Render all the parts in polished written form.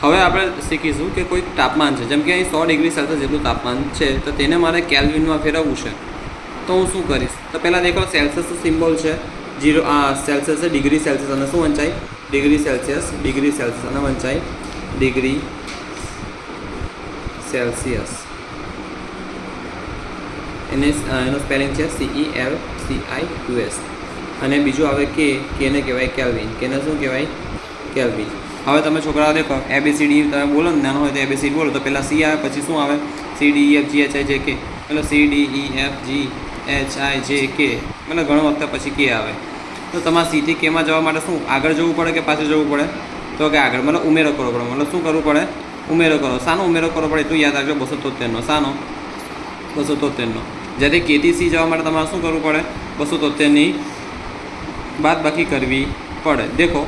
હવે આપણે શીખીશું કે કોઈ તાપમાન છે, જેમ કે અહીં 100 ડિગ્રી સેલ્સિયસ જેટલું તાપમાન છે, તો તેને મારે કેલ્વિનમાં ફેરવવું છે. તો હું શું કરીશ? તો પહેલાં દેખો સેલ્સિયસનો સિમ્બોલ છે 0, સેલ્સિયસ છે, ડિગ્રી સેલ્સિયસ અને શું વંચાય? ડિગ્રી સેલ્સિયસ અને વંચાય ડિગ્રી સેલ્સિયસ. એનો સ્પેલિંગ છે CELCIUS. અને બીજું આવે કેને કહેવાય કેલ્વિન. કેને શું કહેવાય? કેલ્વિન. હવે તમે છોકરાઓ દેખો ABCD તમે બોલો ને, નાનો હોય તો ABCD બોલો તો પહેલાં C આવે, પછી શું આવે? CDEFGHIJK. એટલે CDEFGHIJK એટલે ઘણો વખત પછી K આવે. તો તમારે C થી Kમાં જવા માટે શું આગળ જવું પડે કે પાછળ જવું પડે? તો કે આગળ, મતલબ ઉમેરો કરવો પડે. મતલબ શું કરવું પડે? ઉમેરો કરો. શાનો ઉમેરો કરવો પડે એટલું યાદ રાખજો, 273નો. શાનો? 273નો. જ્યારે K થી C જવા માટે તમારે શું કરવું પડે? 273ની બાદબાકી કરવી પડે. દેખો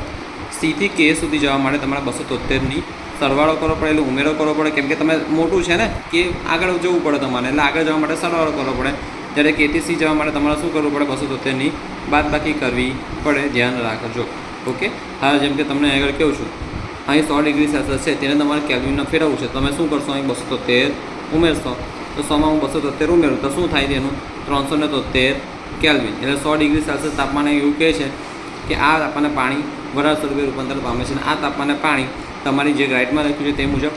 C થી K સુધી જવા માટે તમારે 273ની સરવાળો કરવો પડે, એટલે ઉમેરો કરવો પડે, કેમ કે તમે મોટું છે ને, કે આગળ જવું પડે તમારે, એટલે આગળ જવા માટે સરવાળો કરવો પડે. જ્યારે K થી C જવા માટે તમારે શું કરવું પડે? 273ની બાદબાકી કરવી પડે. ધ્યાન રાખજો. ઓકે. હા, જેમ કે તમને આગળ કહું છું, અહીં 100 ડિગ્રી સેલ્સિયસ છે, તેને તમારે કેલ્વિનમાં ફેરવવું છે. તમે શું કરશો? અહીં 273 ઉમેરશો. તો 100માં હું 273 ઉમેરું તો શું થાય? તેનું 373 કેલ્વિન. એટલે 100 ડિગ્રી સેલ્સિયસ તાપમાને એવું કહે છે કે આ તાપમાને પાણી વરાળ સ્વરૂપે રૂપાંતર પામે છે. અને આ તાપમાને પાણી તમારી જે ગાઈડમાં લખ્યું છે તે મુજબ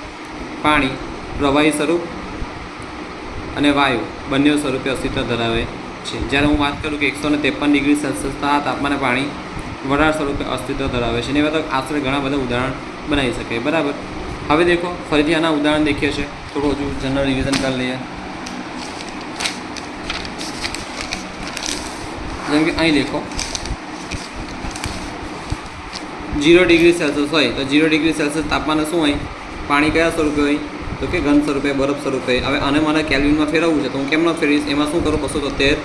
પાણી પ્રવાહી સ્વરૂપ અને વાયુ બંને સ્વરૂપે અસ્તિત્વ ધરાવે છે. જ્યારે હું વાત કરું કે 153 ડિગ્રી સેલ્સિયસ તો આ તાપમાને પાણી વરાળ સ્વરૂપે અસ્તિત્વ ધરાવે છે. અને એવા તો આશરે ઘણા બધા ઉદાહરણ બનાવી શકાય. બરાબર. હવે દેખો ફરીથી આના ઉદાહરણ દેખીએ છીએ, થોડું હજુ જનરલ રિવિઝન કરી લઈએ. જેમ કે અહીં દેખો 0 ડિગ્રી સેલ્સિયસ હોય તો 0 ડિગ્રી સેલ્સિયસ તાપમાને શું હોય? પાણી કયા સ્વરૂપે હોય? તો કે ઘન સ્વરૂપે, બરફ સ્વરૂપે. હવે આને મારે કેલ્વિનમાં ફેરવવું છે, તો હું કેમ ન ફેરવીશ? એમાં શું કરું? 273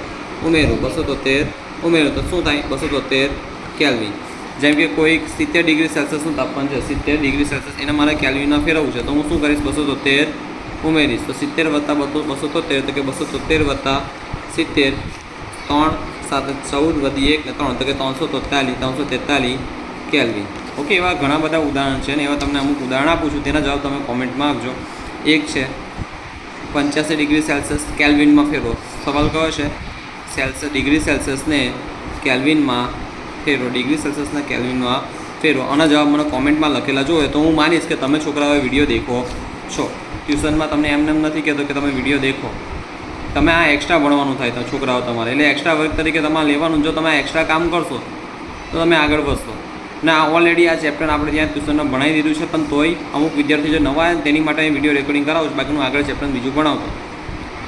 ઉમેરું. 273 ઉમેરું તો શું થાય? 273 કેલ્વિન. જેમ કે કોઈ 70 ડિગ્રી સેલ્સિયસનું તાપમાન છે, 70 ડિગ્રી સેલ્સિયસ, એને મારે કેલ્વિનમાં ફેરવવું છે, તો હું શું કરીશ? 273 ઉમેરીશ. તો 70 વત્તા 273 તો કે 273 વત્તા 70, 3 7 14 વધી 1 ને 3 તો કે 343 કેલ્વિન. ઓકે. એવા ઘણા બધા ઉદાહરણ છે, ને એવા તમને અમુક ઉદાહરણ આપું છું, તેના જવાબ તમે કોમેન્ટમાં આપજો. એક છે 85 ડિગ્રી સેલ્સિયસ કેલ્વિનમાં ફેરવો. સવાલ કયો છે? ડિગ્રી સેલ્સિયસને કેલ્વિનમાં ફેરવો. ડિગ્રી સેલ્સિયસના કેલ્વિનમાં ફેરવો. આના જવાબ મને કોમેન્ટમાં લખેલા જોઈએ તો હું માનીશ કે તમે છોકરાઓએ વિડીયો દેખો છો. ટ્યુશનમાં તમને એમને એમ નથી કહેતો કે તમે વિડીયો દેખો. તમે આ એક્સ્ટ્રા ભણવાનું થાય તો છોકરાઓ તમારે, એટલે એક્સ્ટ્રા વર્ક તરીકે તમારે લેવાનું. જો તમે એક્સ્ટ્રા કામ કરશો તો તમે આગળ વધશો. ને ઓલરેડી આ ચેપ્ટર આપણે ત્યાં ટ્યુશનમાં ભણાવી દીધું છે, પણ તોય અમુક વિદ્યાર્થી જો નવા આવે તેની માટે વિડીયો રેકોર્ડિંગ કરાવું છું, બાકીનું આગળ ચેપ્ટર બીજું ભણાવતો.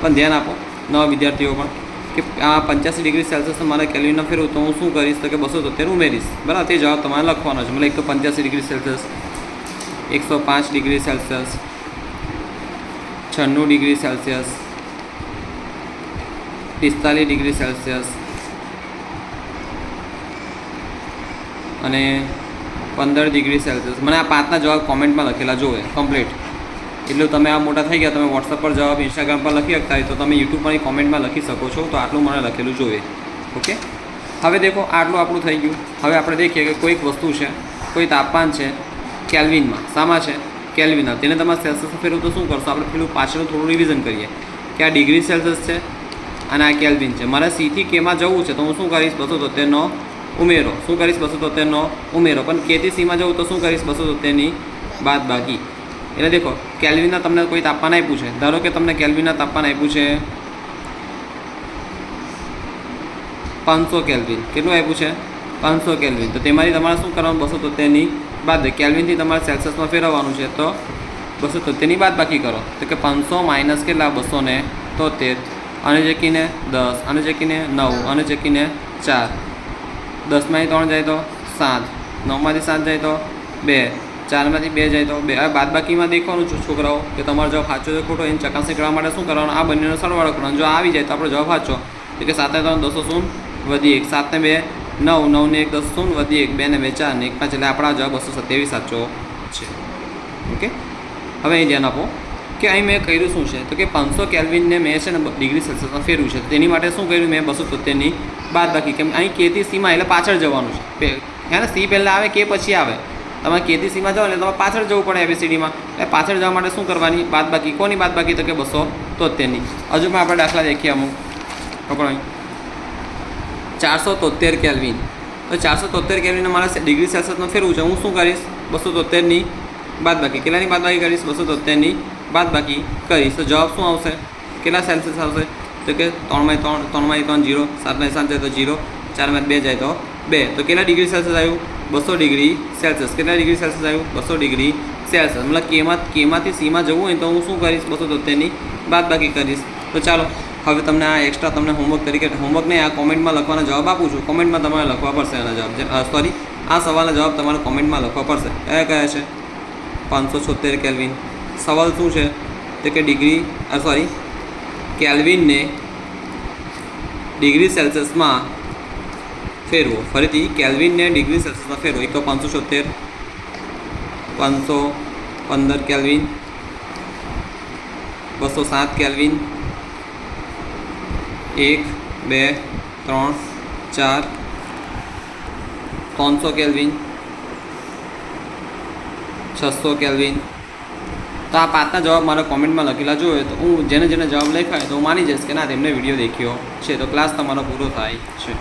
પણ ધ્યાન આપો નવા વિદ્યાર્થીઓ પણ કે આ 85 ડિગ્રી સેલ્સિયસ મારે કેલ્વિનમાં ફેરવું તો હું શું કરીશ? તો કે 273 ઉમેરીશ. બરાબર. તે જવાબ તમારે લખવાનો છે. મતલબ 185 degree Celsius, 105 degree Celsius, 96 degree Celsius, 45 degree Celsius અને 15 ડિગ્રી સેલ્સિયસ. મને આ 5ના જવાબ કોમેન્ટમાં લખેલા જોઈએ કમ્પ્લીટ. એટલું તમે આ મોટા થઈ ગયા, તમે વોટ્સઅપ પર જવાબ ઇન્સ્ટાગ્રામ પર લખી શકતા હોય તો તમે યુટ્યુબ પર કોમેન્ટમાં લખી શકો છો. તો આટલું મને લખેલું જોઈએ. ઓકે. હવે દેખો આટલું આપણું થઈ ગયું. હવે આપણે દેખીએ કે કોઈક વસ્તુ છે, કોઈ તાપમાન છે કેલ્વિનમાં. શામાં છે? કેલ્વિનમાં. તેને તમારે સેલ્સિયસમાં ફેરવું તો શું કરશો? આપણે પેલું પાછળનું થોડું રિવિઝન કરીએ કે આ ડિગ્રી સેલ્સિયસ છે અને આ કેલ્વિન છે. મારે C થી Kમાં જવું છે તો હું શું કરીશ? 273નો ઉમેરો. શું કરીશ? 273નો ઉમેરો. પણ K થી Cમાં જવું તો શું કરીશ? 273ની બાદબાકી. એટલે દેખો કેલ્વિનના તમને કોઈ તાપમાન આપ્યું છે, ધારો કે તમને કેલ્વિનના તાપમાન આપ્યું છે 500 કેલ્વિન. કેટલું આપ્યું છે? 500 કેલ્વિન. તો તેમાંથી તમારે શું કરવાનું? 273ની બાદ. કેલ્વિનથી તમારે સેલ્સિયસમાં ફેરવવાનું છે તો 273ની બાદબાકી કરો. તો કે 500 માઇનસ કેટલા? 273. અને ચેકીને 10, અને ચેકીને 9, અને ચેકીને 4. 10માંથી 3 જાય તો 7, 9માંથી 7 જાય તો 2, 4માંથી 2 જાય તો 2. હવે બાદબાકીમાં દેખવાનું છું છોકરાઓ કે તમારો જવાબ સાચો છે ખોટો, એની ચકાસણી કરવા માટે શું કરવાનું? આ બંનેનો સરવાળો કરવાનો. જો આવી જાય તો આપણો જવાબ સાચો. તો કે 7 ને 3 200 વધી 1, 7 ને 2 9, 9 ને 1 10 વધી 1, 2 ને 2 4 ને 1 5. એટલે આપણા જવાબ 227 સાચો છે. ઓકે. હવે અહીં ધ્યાન આપો કે અહીં મેં કર્યું શું છે? તો કે 500 કેલ્વિનને મેં છે ને ડિગ્રી સેલ્સિયસમાં ફેરવ્યું છે. તેની માટે શું કર્યું મેં? 273ની બાદબાકી. કેમ અહીં K થી Cમાં એટલે પાછળ જવાનું છે. હે ને? C પહેલાં આવે, K પછી આવે. તમે કેથી સીમાં જાઓ એટલે તમારે પાછળ જવું પડે ABCDમાં. એટલે પાછળ જવા માટે શું કરવાની? બાદબાકી. કોની બાદબાકી? તો કે 273ની. હજુ પણ આપણે દાખલા દેખીએ અમુક. પકડો 473 કેલ્વિન. તો 473 કેલ્વિનને મારે ડિગ્રી સેલ્સિયસમાં ફેરવું છે. હું શું કરીશ? 273ની બાદબાકી. કેટલાની બાદબાકી કરીશ? 273ની બાદબાકી કરીશ. તો જવાબ શું આવશે? કેટલા સેલ્સિયસ આવશે? તો કે 3/3, 3/3 0, 7/7 જાય તો 0, 4/2 જાય તો 2. તો કેટલા ડિગ્રી સેલ્સિયસ આવ્યું? 200 ડિગ્રી સેલ્સિયસ. કેટલા ડિગ્રી સેલ્સિયસ આવ્યું? 200 ડિગ્રી સેલ્સિયસ. મતલબ કેમાંથી સીમાં જવું હોય તો હું શું કરીશ? 273ની બાદબાકી કરીશ. તો ચાલો હવે તમને આ એક્સ્ટ્રા તમને હોમવર્ક તરીકે હોમવર્ક નહીં, આ કોમેન્ટમાં લખવાનો જવાબ આપું છું. કોમેન્ટમાં તમારે લખવા પડશે એના જવાબ. સોરી, આ સવાલના જવાબ તમારે કોમેન્ટમાં લખવા પડશે. કયા છે? 576 કેલ્વિન. સવાલ શું છે? તો કે કેલ્વિનને ડિગ્રી સેલ્સિયસમાં ફેરવો. ફરીથી કેલ્વિનને ડિગ્રી સેલ્સિયસમાં ફેરવો. એક તો 576, 515 કેલ્વિન, 207 કેલ્વિન, 1, 2, 3, 4, 300 કેલ્વિન, 600 કેલ્વિન. તો આ 5ના જવાબ મારા કોમેન્ટમાં લખેલા જોઈએ તો હું જેને જવાબ લખાય તો હું માની જઈશ કે ના તેમને વિડીયો દેખ્યો છે. તો ક્લાસ તમારો પૂરો થાય છે.